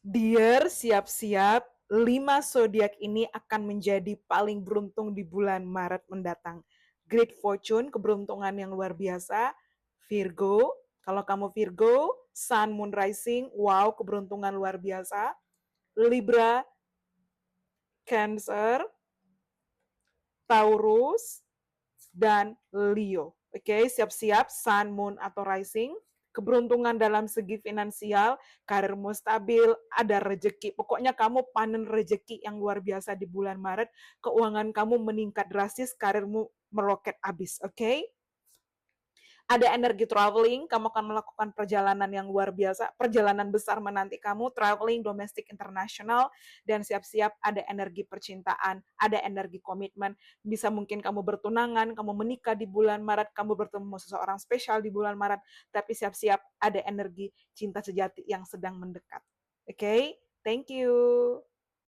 Dear, siap-siap. 5 zodiak ini akan menjadi paling beruntung di bulan Maret mendatang. Great fortune, keberuntungan yang luar biasa. Virgo, kalau kamu Virgo, Sun, Moon, Rising, wow, keberuntungan luar biasa. Libra, Cancer, Taurus, dan Leo. Oke, siap-siap Sun, Moon, atau Rising. Keberuntungan dalam segi finansial, karirmu stabil, ada rejeki. Pokoknya kamu panen rejeki yang luar biasa di bulan Maret. Keuangan kamu meningkat drastis, karirmu meroket abis. Oke? Ada energi traveling, kamu akan melakukan perjalanan yang luar biasa, perjalanan besar menanti kamu, traveling domestik internasional, dan siap-siap ada energi percintaan, ada energi komitmen, bisa mungkin kamu bertunangan, kamu menikah di bulan Maret, kamu bertemu seseorang spesial di bulan Maret, tapi siap-siap ada energi cinta sejati yang sedang mendekat. Oke? Thank you.